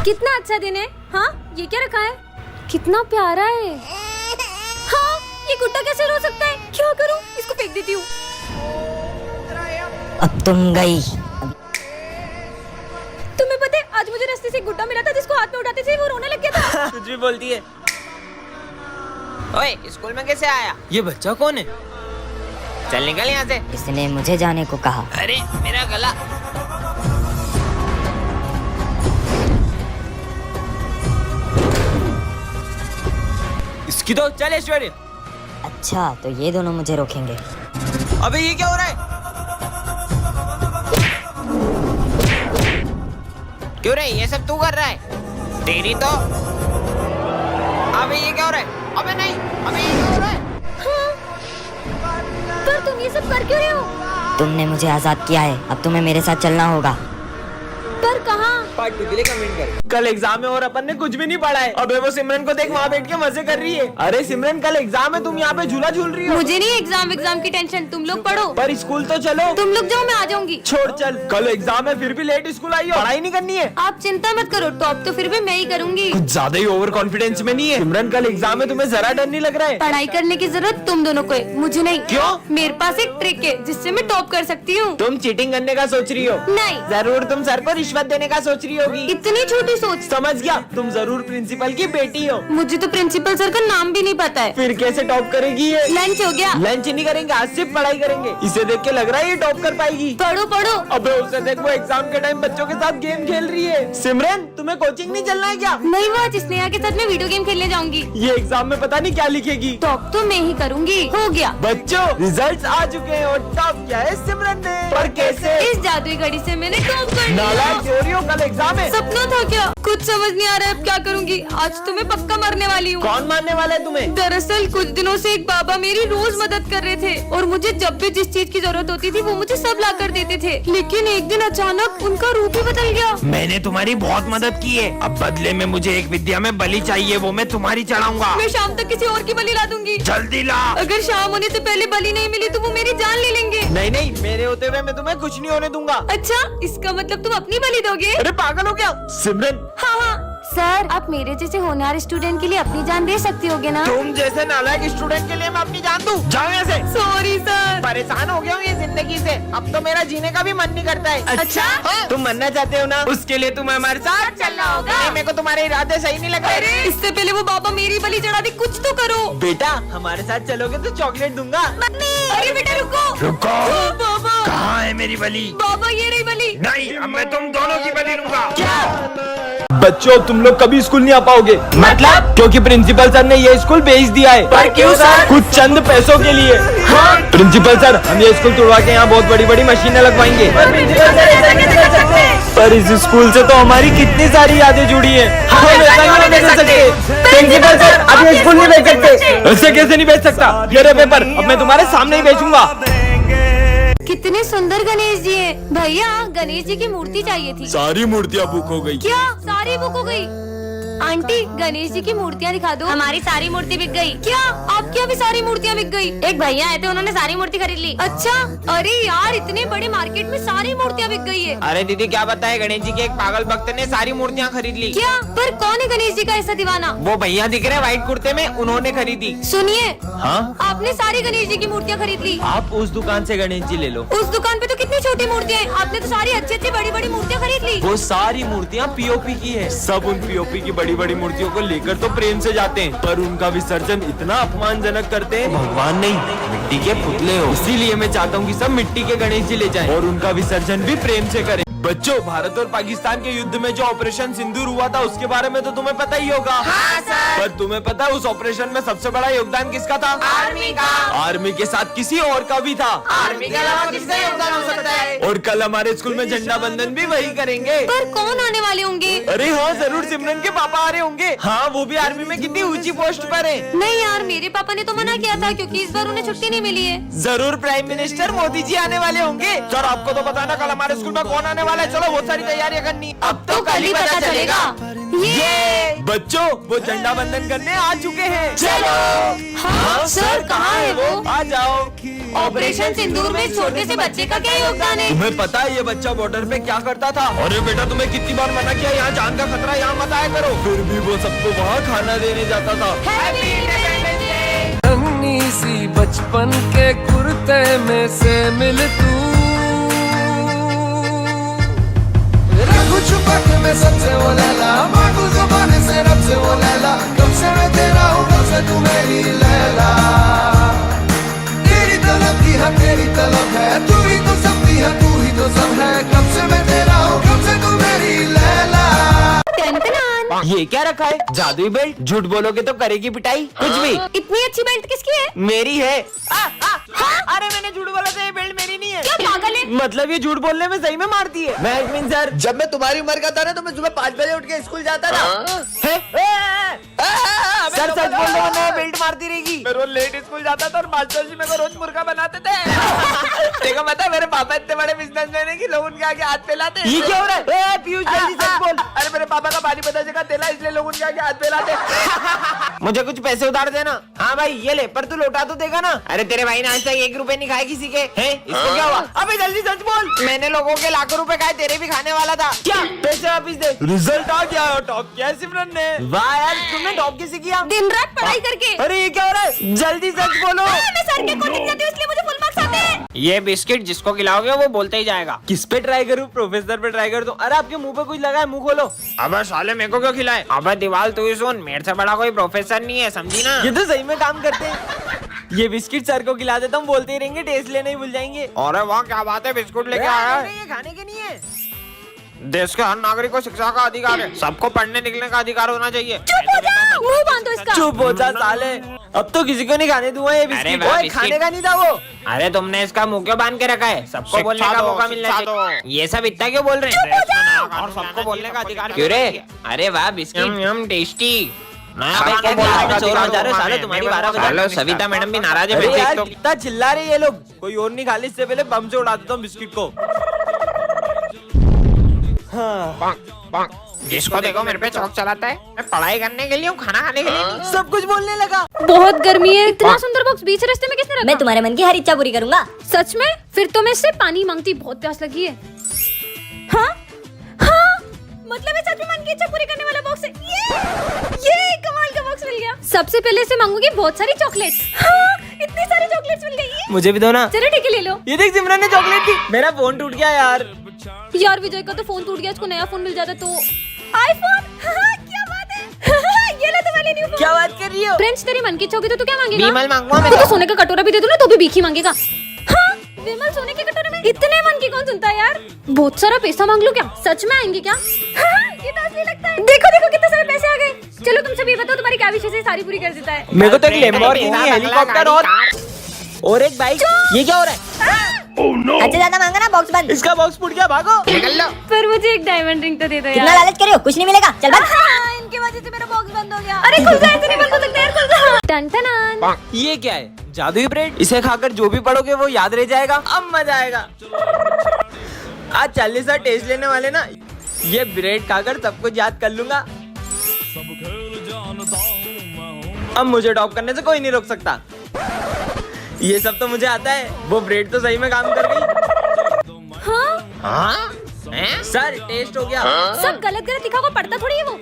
कितना अच्छा दिन है। हाँ, ये क्या रखा है? कितना प्यारा है। हाँ, ये गुड्डा कैसे रो सकता है? क्या करूँ? इसको फेंक देती हूँ। अब तुम गई। तुम्हें पता है, आज मुझे रास्ते से एक गुड्डा मिला था जिसको हाथ में उठाते से वो रोने लग गया था। कुछ भी बोलती है। ओए, स्कूल में कैसे आया? ये बच्चा कौन है? चल निकल यहाँ से। इसने मुझे जाने को कहा। अरे मेरा गला। इसकी तो चल ऐश्वर्य। अच्छा, तो ये दोनों मुझे रोकेंगे। अबे ये क्या हो रहा है? क्यों रे, ये सब तू कर रहा है? तेरी तो। अबे ये क्या हो रहा है? अबे नहीं, अबे ये क्या हो रहा है? पर तुम ये सब कर क्यों रहे हो? तुमने मुझे आजाद किया है, अब तुम्हें मेरे साथ चलना होगा। पर कहाँ? पार्ट 2 के लिए कमेंट कर। कल एग्जाम है और अपन ने कुछ भी नहीं पढ़ा है। अबे वो सिमरन को देख, वहाँ बैठ के मजे कर रही है। अरे सिमरन, कल एग्जाम है, तुम यहाँ पे झूला झूल रही हो। मुझे नहीं एग्जाम की टेंशन, तुम लोग पढ़ो। पर स्कूल तो चलो। तुम लोग जाओ, मैं आ जाऊंगी। छोड़, चल। कल एग्जाम है फिर भी लेट स्कूल आई हो। पढ़ाई नहीं करनी है। आप चिंता मत करो, टॉप तो फिर भी मैं ही करूंगी। कुछ ज्यादा ही ओवर कॉन्फिडेंस में नहीं है? सिमरन, कल एग्जाम है, तुम्हें जरा डर नहीं लग रहा है? पढ़ाई करने की जरूरत तुम दोनों को है, मुझे नहीं। क्यों? मेरे पास एक ट्रिक है जिससे मैं टॉप कर सकती हूँ। तुम चीटिंग करने का सोच रही हो? नहीं। जरूर तुम सर को रिश्वत देने का सोच रही होगी। इतनी छोटी सोच। समझ गया, तुम जरूर प्रिंसिपल की बेटी हो। मुझे तो प्रिंसिपल सर का नाम भी नहीं पता है। फिर कैसे टॉप करेगी ये? लंच हो गया? लंच नहीं करेंगे, आज सिर्फ पढ़ाई करेंगे। इसे देख के लग रहा है ये टॉप कर पाएगी। पढ़ो पढ़ो। अबे उसे देख, वो एग्जाम के टाइम बच्चों के साथ गेम खेल रही है। सिमरन, तुम्हें कोचिंग नहीं चलना है क्या? नहीं, वो आज स्नेहा के साथ मैं वीडियो गेम खेलने जाऊंगी। ये एग्जाम में पता नहीं क्या लिखेगी। टॉप तो मैं ही करूंगी। हो गया। बच्चों, रिजल्ट्स आ चुके हैं और टॉप किया है सिमरन ने। पर कैसे? इस जादुई घड़ी से मैंने टॉप कर लिया। नालायक चोरी हो, कल एग्जाम है। सपना था क्या? कुछ समझ नहीं आ रहा है, अब क्या करूंगी? आज तो मैं पक्का मरने वाली हूँ। कौन मारने वाला है तुम्हें? दरअसल कुछ दिनों से एक बाबा मेरी रोज मदद कर रहे थे और मुझे जब भी जिस चीज की जरूरत होती थी वो मुझे सब ला कर देते थे। लेकिन एक दिन अचानक उनका रूप ही बदल गया। मैंने तुम्हारी बहुत मदद की है, अब बदले में मुझे एक विद्या में बलि चाहिए, वो मैं तुम्हारी चढ़ाऊंगा। मैं शाम तक किसी और की बलि ला दूंगी। जल्दी ला। अगर शाम होने से पहले बलि नहीं मिली तो वो मेरी जान ले लेंगे। नहीं नहीं, मेरे होते हुए मैं तुम्हें कुछ नहीं होने दूंगा। अच्छा, इसका मतलब तुम अपनी बलि दोगे? अरे पागल हो क्या सिमरन? हाँ हाँ सर, आप मेरे जैसे होनहार स्टूडेंट के लिए अपनी जान दे सकती होगे ना? तुम जैसे नालायक स्टूडेंट के लिए मैं अपनी जान दूं? जाओ यहाँ से। Sorry sir. परेशान हो गया हूँ ये जिंदगी से, अब तो मेरा जीने का भी मन नहीं करता है। अच्छा? हाँ? तुम मरना चाहते हो ना, उसके लिए तुम्हें हमारे साथ चलना होगा। नहीं, मेरे को तुम्हारे इरादे सही नहीं लग रहे। इससे पहले वो बाबा मेरी बलि चढ़ा दी, कुछ तो करो। बेटा, हमारे साथ चलोगे तो चॉकलेट दूंगा। मम्मी, अरे बेटा रुको। रुको। ओ, बाबा। कहाँ है मेरी बलि? बाबा ये रही बलि। नहीं, अब मैं तुम दोनों की बलि लूंगा। क्या? बच्चों, तुम लोग कभी स्कूल नहीं आ पाओगे। मतलब? क्योंकि प्रिंसिपल सर ने ये स्कूल बेच दिया है। पर क्यों सर? कुछ चंद पैसों के लिए। हाँ? प्रिंसिपल सर, हम ये स्कूल तुड़वा के यहाँ बहुत बड़ी बड़ी मशीनें लगवाएंगे। पर इस स्कूल से तो हमारी कितनी सारी यादें जुड़ी हैं। हम ऐसा क्यों नहीं कर सकते? प्रिंसिपल सर, अब ये स्कूल नहीं बेच सकते। ऐसे कैसे नहीं बेच सकता? ये रहे पेपर, अब मैं तुम्हारे सामने ही बेचूंगा। कितने सुंदर गणेश जी हैं। भैया, गणेश जी की मूर्ति चाहिए थी। सारी मूर्तियाँ बुक हो गई। क्या? सारी बुक हो गई? आंटी, गणेश जी की मूर्तियाँ दिखा दो। हमारी सारी मूर्ति बिक गई। क्या? आपकी अभी सारी मूर्तियाँ बिक गई? एक भैया आए थे, उन्होंने सारी मूर्ति खरीद ली। अच्छा? अरे यार, इतने बड़े मार्केट में सारी मूर्तियाँ बिक गई है। अरे दीदी, क्या बताए, गणेश जी के एक पागल भक्त ने सारी मूर्तियाँ खरीद ली। क्या? पर कौन है गणेश जी का ऐसा दीवाना? वो भैया दिख रहे व्हाइट कुर्ते में, उन्होंने खरीदी। सुनिए, हाँ? आपने सारी गणेश जी की मूर्तियाँ खरीद ली। आप उस दुकान से गणेश जी ले लो। उस दुकान पे तो कितनी छोटी मूर्तियाँ हैं, आपने तो सारी अच्छी अच्छी बड़ी बड़ी मूर्तियाँ खरीद ली। वो सारी मूर्तियाँ पीओपी की है। सब उन पीओपी की बड़ी बड़ी मूर्तियों को लेकर तो प्रेम से जाते हैं, पर उनका विसर्जन इतना अपमानजनक करते हैं। भगवान नहीं, मिट्टी के पुतले हो। इसीलिए मैं चाहता हूँ कि सब मिट्टी के गणेश जी ले जाएं और उनका विसर्जन भी प्रेम से करें। बच्चों, भारत और पाकिस्तान के युद्ध में जो ऑपरेशन सिंदूर हुआ था उसके बारे में तो तुम्हें पता ही होगा। हाँ सर। पर तुम्हें पता है उस ऑपरेशन में सबसे बड़ा योगदान किसका था? आर्मी का। आर्मी के साथ किसी और का भी था। आर्मी के अलावा किसका योगदान हो सकता है? और कल हमारे स्कूल में झंडा बंधन भी वही करेंगे। पर कौन आने वाले होंगे? अरे हाँ, जरूर सिमरन के पापा आ रहे होंगे। हाँ, वो भी आर्मी में कितनी ऊंची पोस्ट पर है। नहीं यार, मेरे पापा ने तो मना किया था क्योंकि इस बार उन्हें छुट्टी नहीं मिली है। जरूर प्राइम मिनिस्टर मोदी जी आने वाले होंगे। सर, आपको तो पता ना कल हमारे स्कूल में कौन आने वाला है। चलो, बहुत सारी तैयारियां करनी। अब तो कल ही पता चलेगा। ये बच्चों वो झंडा बंदन करने आ चुके हैं। चलो। हाँ सर, कहाँ है वो? आ जाओ। ऑपरेशन सिंदूर में छोटे से बच्चे का क्या योगदान है? तुम्हें पता है ये बच्चा बॉर्डर पे क्या करता था? अरे बेटा तुम्हें कितनी बार मना किया, यहाँ जान का खतरा, यहाँ मत आया करो। फिर भी वो सबको वहाँ खाना देने जाता था। नन्ही सी बचपन के कुर्ते में से मिल तू, रखूं छुपा के मैं सबसे वो लैला, मांगू ज़बान से रब से वो लैला, कब से मैं तेरा हूँ कब से तू मेरी लैला, तेरी तलब की है तेरी तलब है, तू ही तो सब की है तू ही तो सब है, कब से मैं तेरा हूँ कब से तू मेरी लैला। ये क्या रखा है? जादुई बेल्ट? झूठ बोलोगे तो करेगी पिटाई। कुछ भी। इतनी अच्छी बेल्ट किसकी है? मेरी है। अरे मैंने झूठ बोला था, ये बेल्ट मेरी नहीं है। क्या पागल है? मतलब ये झूठ बोलने में सही में मारती है। मैं सर, जब मैं तुम्हारी उम्र का था ना तो मैं सुबह 5 बजे उठ के स्कूल जाता था। सर सच बोल रहे हो, मैं बेल्ट मारती रहेगी। मैं रोज लेट स्कूल जाता था और मास्टर जी मेरे को रोज मुर्गा बनाते थे। देखो पता है मेरे पापा इतने बड़े बिजनेसमैन है कि लोग उनके आगे हाथ फैलाते। ये क्या हो रहा है? पीयूष जल्दी सच बोल। अरे मेरे पापा का पानी पता जगह तेला, इसलिए लोग उनके आगे हाथ फैलाते। मुझे कुछ पैसे उधार देना। हाँ भाई ये ले, पर तू लौटा तो देगा ना? अरे तेरे भाई ने आज तक 1 रुपए नहीं खाए किसी के। हैं? इसको क्या हुआ? अबे जल्दी सच बोल। मैंने लोगों के लाखों रुपए खाए, तेरे भी खाने वाला था। क्या? पैसे वापिस दे। रिजल्ट आ गया, टॉप किया सिमरन ने। वाह यार, तुमने टॉप किसे किया? दिन रात पढ़ाई करके। अरे ये क्या हो रहा है? जल्दी सच बोलो। मैं सर के कोचिंग जाती हूँ इसलिए मुझे फुल मार्क्स आते हैं। ये बिस्किट जिसको खिलाओगे वो बोलते ही जाएगा। किस पे ट्राई करूँ? प्रोफेसर पे ट्राई कर दूं? अरे आपके मुंह पे कुछ लगा है, मुंह खोलो। अबे साले मेरे को क्यों खिलाए? अबे दीवाल तू ही सुन, मेरे से बड़ा कोई प्रोफेसर नहीं है, समझी ना? ये तो सही में काम करते हैं। ये बिस्किट सर को खिला देता हूँ, बोलते ही रहेंगे, टेस्ट लेना ही भूल जाएंगे। अरे वाह क्या बात है, बिस्कुट लेके आया है। ये खाने के नहीं है। देश के हर नागरिक को शिक्षा का अधिकार है, सबको पढ़ने निकलने का अधिकार होना चाहिए। चुप हो जाओ, मुंह बांधो इसका। चुप हो जा साले, अब तो किसी को नहीं खाने दूंगा ये बिस्किट। वाह, ओए, बिस्किट। खाने का नहीं था वो। अरे तुमने इसका मुंह क्यों बांध के रखा है? सबको शिक्षा बोलने का दो, मौका मिलना शिक्षा चाहिए। ये सब इतना क्यों बोल रहे हैं? और सबको बोलने का अधिकार क्यों रे? अरे वाह बिस्किट टेस्टी। सबको बोलने का अधिकार हेलो सविता मैडम भी नाराज है। अरे मैं यार तो कितना चिल्ला रहे ये लोग। कोई और नहीं खा ली, इससे पहले बम से उड़ा देता हूँ बिस्किट को। जिसको देखो मेरे पे चौक चलाता है। मैं पढ़ाई करने के लिए हूँ, खाना खाने के लिए नहीं। सब कुछ बोलने लगा। बहुत गर्मी है। इतना सुंदर बॉक्स बीच रास्ते में किसने रखा? मैं तुम्हारे मन की हर इच्छा पूरी करूंगा। सच में? फिर तो मैं इससे पानी मांगती, बहुत प्यास लगी है। हाँ हाँ, मतलब ये सच में मन की इच्छा पूरी करने वाला बॉक्स है। ये कमाल का बॉक्स मिल गया। सबसे पहले से मांगूंगी बहुत सारी चॉकलेट्स। हाँ, इतनी सारी चॉकलेट्स मिल गई। मुझे भी दो ना। चलो ठीक है, ले लो। ये देख सिमरन ने चॉकलेट दी। मेरा फोन टूट गया यार। यार विजय का तो फोन टूट गया, इसको नया फोन मिल जाता तो। आईफोन। क्या बात है। ये ले तुम्हारे न्यू फोन। क्या बात कर रही हो? फ्रेंड्स तेरी मन की इच्छा होगी तो तू क्या मांगेगा? विमल मांगूंगा मैं तो सोने का कटोरा भी दे दूं ना तो भी भीख ही मांगेगा। हाँ, विमल सोने के कटोरे में? इतने मन की कौन सुनता है यार। बहुत सारा पैसा मांग लो क्या? सच में आएंगे क्या? हाँ, ये तो असली लगता है। देखो देखो कितने सारे पैसे आ गए। चलो तुम सभी बताओ तुम्हारी क्या विशेष है, सारी पूरी कर देता है। मेरे को तो एक लैम्बोर्गिनी, हेलीकॉप्टर और एक बाइक। ये क्या हो रहा है? अच्छा ज्यादा मांगा ना, बॉक्स बंद। इसका बॉक्स फूट गया, भागो। निकल लो। पर मुझे एक डायमंड रिंग तो दे दो कितना यार। लालच करे हो, कुछ नहीं मिलेगा, चल बस। हाँ, इनकी वजह से मेरा बॉक्स बंद हो गया। अरे खुल जा, ऐसे नहीं बंद हो सकता यार, खुल जा। टन टन। ये क्या है? जादुई ब्रेड। इसे खाकर जो भी पढ़ोगे वो याद रह जाएगा। अब मजा आएगा। आज 40 टेस्ट लेने वाले ना, ये ब्रेड खाकर सब कुछ याद कर लूंगा। अब मुझे टॉप करने से कोई नहीं रोक सकता। ये सब तो मुझे आता है। वो ब्रेड तो सही में काम कर गई। हाँ? हैं? सर टेस्ट हो गया। सब गलत गलत लिखा हुआ पढ़ता थोड़ी है वो।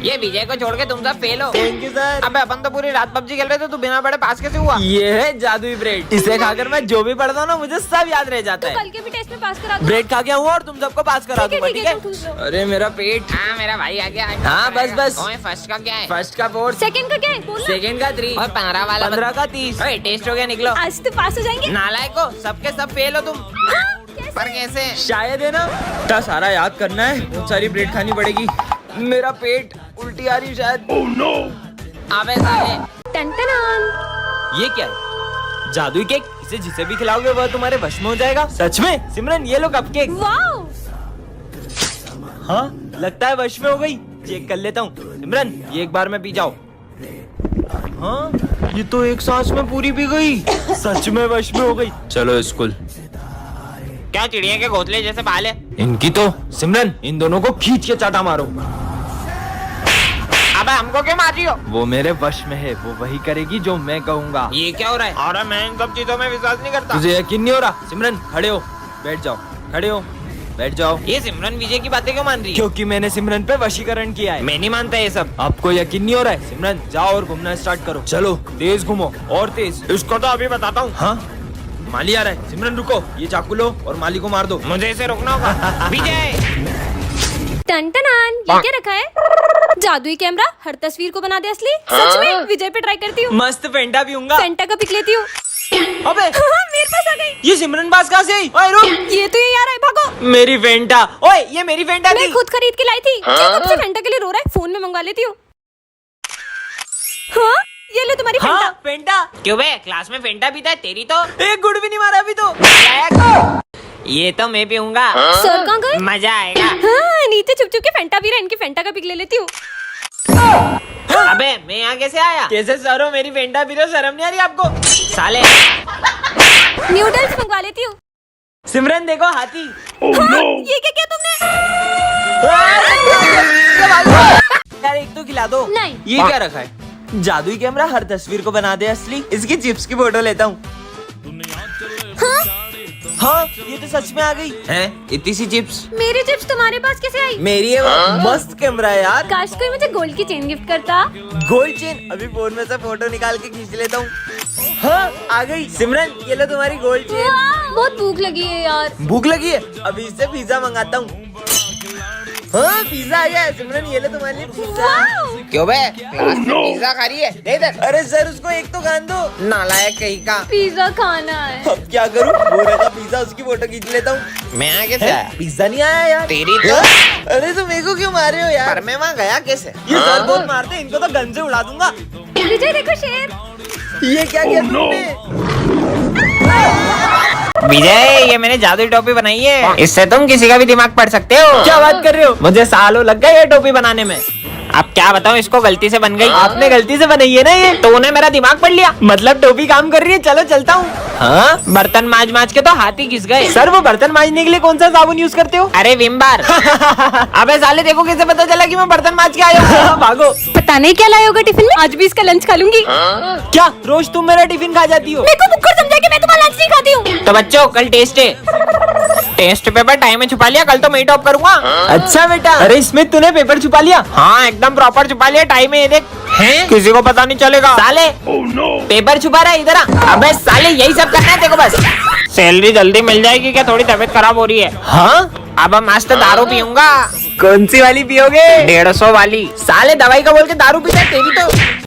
ये विजय को छोड़ के तुम सब फेल हो। Thank you sir. अबे अपन तो पूरी रात पबजी खेल रहे थे, तू बिना पढ़े पास कैसे हुआ? ये है जादुई ब्रेड। इसे खाकर मैं जो भी पढ़ता हूँ ना मुझे सब याद रह जाता कल है। के भी टेस्ट में पास करा दूं। ब्रेड खा गया हूँ और तुम सबको पास करा दूंगा, ठीक है? तुम खुश रहो। अरे मेरा पेट। हाँ मेरा भाई आ गया। हाँ, बस। फर्स्ट का क्या है? फर्स्ट का 4, सेकंड का क्या है बोलो। सेकंड का 3 और 15 वाला 15 का 30। ओए टेस्ट हो गया, निकलो। आज तो पास हो जाएंगे। नालायक हो, सबके सब फेल हो तुम। पर कैसे? शायद है ना, इतना सारा याद करना है, बहुत सारी ब्रेड खानी पड़ेगी। मेरा पेट उल्टी आ रही शायद। अबे साले। टन टन। ये क्या है? जादुई केक। इसे जिसे भी खिलाओगे वह तुम्हारे वश में हो जाएगा। सच में सिमरन, ये लो कपकेक। वाओ। हाँ लगता है वश में हो गई। चेक कर लेता हूँ। सिमरन ये एक बार में पी जाओ। हाँ ये तो एक सांस में पूरी पी गई। सच में वश में हो गई। चलो स्कूल। क्या चिड़िया के घोंसले जैसे बाल है? इनकी तो। सिमरन इन दोनों को खींच के चाटा मारो। अबे हमको क्यों मार रही हो? वो मेरे वश में है, वो वही करेगी जो मैं कहूँगा। ये क्या हो रहा है? अरे मैं इन सब चीजों में विश्वास नहीं करता। तुझे यकीन नहीं हो रहा? सिमरन खड़े हो, बैठ जाओ, खड़े हो, बैठ जाओ। ये सिमरन विजय की बातें क्यों मान रही है? क्योंकि मैंने सिमरन पे वशीकरण किया है। मैं नहीं मानता ये सब। आपको यकीन नहीं हो रहा है? सिमरन जाओ और घूमना स्टार्ट करो। चलो तेज घूमो और तेज। इसको तो अभी बताता हूँ। हाँ माली आ रहा है। सिमरन रुको, ये चाकू लो और माली को मार दो। मुझे इसे रोकना होगा। विजय टन टनान, ये क्या रखा है? जादुई कैमरा हर तस्वीर को बना दे असली। सच में विजय पे ट्राई करती हूँ। मस्त फेंटा पीऊंगा। फेंटा का पिक लेती हूँ। अबे मेरे पास आ गई। ये सिमरन पास कहाँ से आई? ओए रुक, ये तो ये यार है, भागो। मेरी फेंटा। ओए ये मेरी फेंटा मैं थी। खुद खरीद के लाई थी। क्यों कब से फेंटा के लिए रो रहा है? फोन में मंगवा लेती हूँ। हाँ ये लो तुम्हारी फेंटा। हाँ फेंटा। क्यों बे? क्लास में फेंटा पीता है, तेरी तो एक गुड़ भी नहीं मारा अभी तो। ये तो मैं पीऊंगा। सर कहाँ गए? मजा आएगा। हाँ नीचे छुप छुप के फेंटा पी रहा है। इनकी फेंटा का पिक ले लेती हूँ। अबे मैं यहाँ कैसे आया? कैसे सर हो, मेरी फेंटा पी रहे हो, शर्म नहीं आ रही आपको? साले नूडल्स मंगवा लेती हूँ। सिमरन देखो हाथी। हाँ, ये क्या किया तुमने? यार एक तो खिला दो। नहीं। ये क्या रखा है? जादुई कैमरा हर तस्वीर को बना दे असली। इसकी चिप्स की फोटो लेता हूँ। हाँ ये तो सच में आ गई। हैं? इतनी सी चिप्स? मेरी चिप्स तुम्हारे पास कैसे आई? मेरी है वो। मस्त कैमरा है यार। काश कोई मुझे गोल्ड की चेन गिफ्ट करता। गोल्ड चेन अभी फोन में से फोटो निकाल के खींच लेता हूँ। हाँ आ गई। सिमरन ये लो तुम्हारी गोल्ड चेन। वाह, बहुत भूख लगी है यार। भूख लगी है? अभी इससे पिज्जा मंगाता हूँ। हाँ पिज्जा आ गया है। सिमरन ये लो तुम्हारे लिए पिज्जा। वाओ। क्यों बे? क्लास में पिज्जा खा रही है? दे इधर। अरे सर उसको एक तो खान दो। नालायक कहीं का। पिज्जा खाना है। अब क्या करूँ? वो रखा पिज्जा, उसकी फोटो खींच लेता हूँ। मैं यहाँ कैसे आया? पिज्जा नहीं आया यार। तेरी तो। अरे तो मेरे को क्यों मार रहे हो यार? पर मैं वहाँ गया कैसे? ये सर बहुत मारते हैं, इनको तो गन से उड़ा दूंगा। विजय देखो शेर। ये क्या किया तुमने? विजय ये मैंने जादुई टोपी बनाई है, इससे तुम किसी का भी दिमाग पढ़ सकते हो। क्या बात कर रहे हो? मुझे सालों लग गए ये टोपी बनाने में। अब क्या बताऊं, इसको गलती से बन गई। आपने गलती से बनाई है ना ये? तूने मेरा दिमाग पढ़ लिया। मतलब टोपी काम कर रही है। चलो चलता हूँ। हाँ बर्तन माज माज के तो हाथ ही घिस गए। सर वो बर्तन मांजने के लिए कौन सा साबुन यूज करते हो? अरे विम बार। अबे साले देखो कैसे पता चला कि मैं बर्तन माज के आया हूँ। भागो। पता नहीं क्या लाया होगा टिफिन में। आज भी इसका लंच खा लूंगी। क्या रोज तुम मेरा टिफिन खा जाती हो? मेरे को बुक्कर समझा कि मैं तुम्हारा लंच नहीं खाती हूँ। तो बच्चों कल टेस्ट है। टेस्ट पेपर टाइम में छुपा लिया, कल तो मैं ही टॉप करूंगा। अच्छा बेटा। अरे इसमें तूने पेपर छुपा लिया? हाँ एकदम प्रॉपर छुपा लिया टाइम में। ये देख हैं? किसी को पता नहीं चलेगा। साले पेपर छुपा रहा है इधर आ। अबे साले यही सब करना है तेरे को बस। सैलरी जल्दी मिल जाएगी क्या? थोड़ी तबीयत खराब हो रही है। हाँ अब मस्त दारू पीऊंगा। कौन सी वाली पियोगे? 150 वाली। साले दवाई का बोल के दारू पीता है तेरी तो।